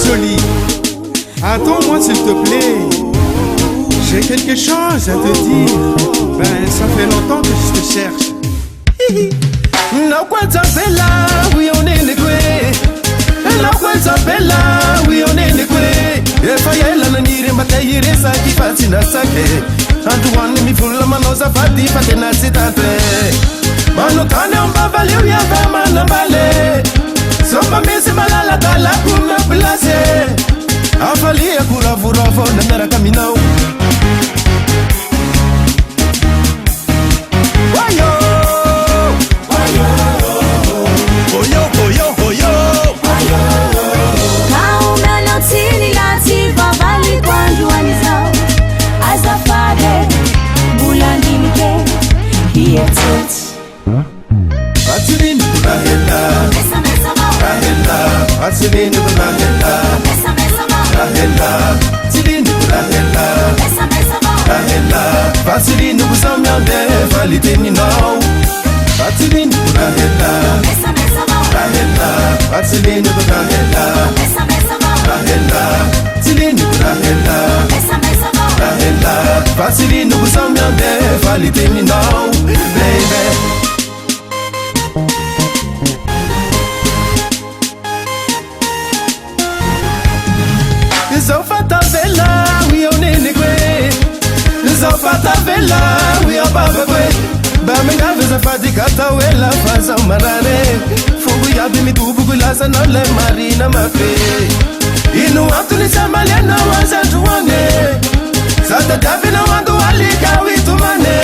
jolie, attends-moi s'il te plaît. J'ai quelque chose à te dire. Ben, ça fait longtemps que je te cherche. La quanta bella, oui on est négoué. La quanta bella, oui on est négoué. E fayela na nire matayire sa ki fatina sake. Antoine mi fulla manosa fati fatena sitate. Mano kane on bavale ou yava manambale. Soma mesi malala kala kume place. Afali ya kura vura fona mera kaminau. Vaseline Rahela, Vaseline Rahela, Rahela, Vaseline Rahela, Rahela, Vaseline Busamyande, Valiteni now. Vaseline Rahela, Rahela, Vaseline Rahela, Rahela, Vaseline Rahela, Rahela, Vaseline Busamyande, Valiteni now, baby. Zofata vela, oui on est négoué. Zofata vela, oui on va bébé. Bamenga veza fatikata wela faza marare. Fugu ya bimi tubugu laza na le marina mafe. Inu atuni samalia na waza tuwane. Sata tabi na wandu walika witumane.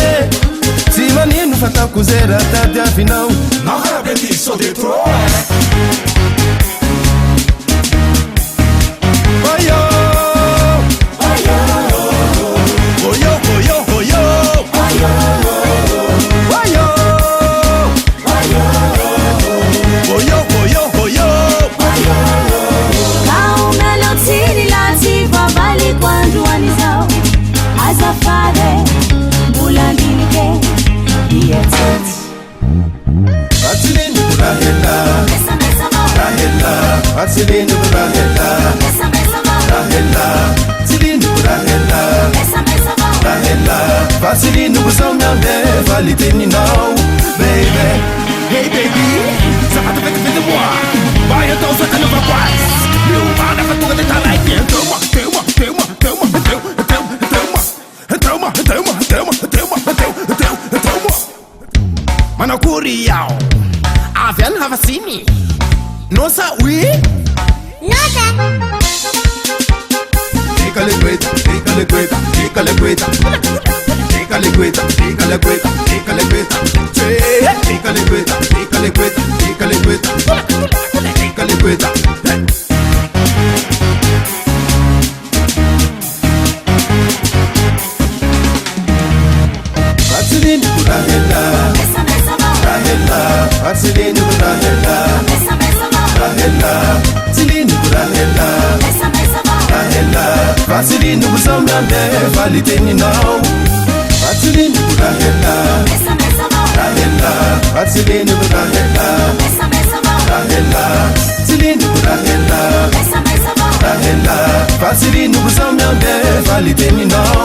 Simani nufata kuzera tati afinau. Mahara beti so de tro. Vaseline Rahela, Rahela, Vaseline Rahela, Rahela, Vaseline Busamyande, Valiteni now, baby. Hey baby, ça va te faire de moi. Vai então só que não vai quase. Meu mano, vai tudo de tá lá dentro. Mano curial, avian Havasini. Nossa, oui? Nossa. Fica liquida, fica liquida, fica liquida. Fica liquida, fica liquida, fica liquida. Fica liquida, fica liquida, fica liquida. Fica liquida. Vaseline Rahela, Rahela, Vaseline Rahela. Rahela, Vaseline Rahela, Rahela, Vaseline Busamyande, Valiteni now. Vaseline Rahela, Rahela, Vaseline Rahela, Rahela, Vaseline Rahela, Rahela, Vaseline Busamyande, Valiteni now.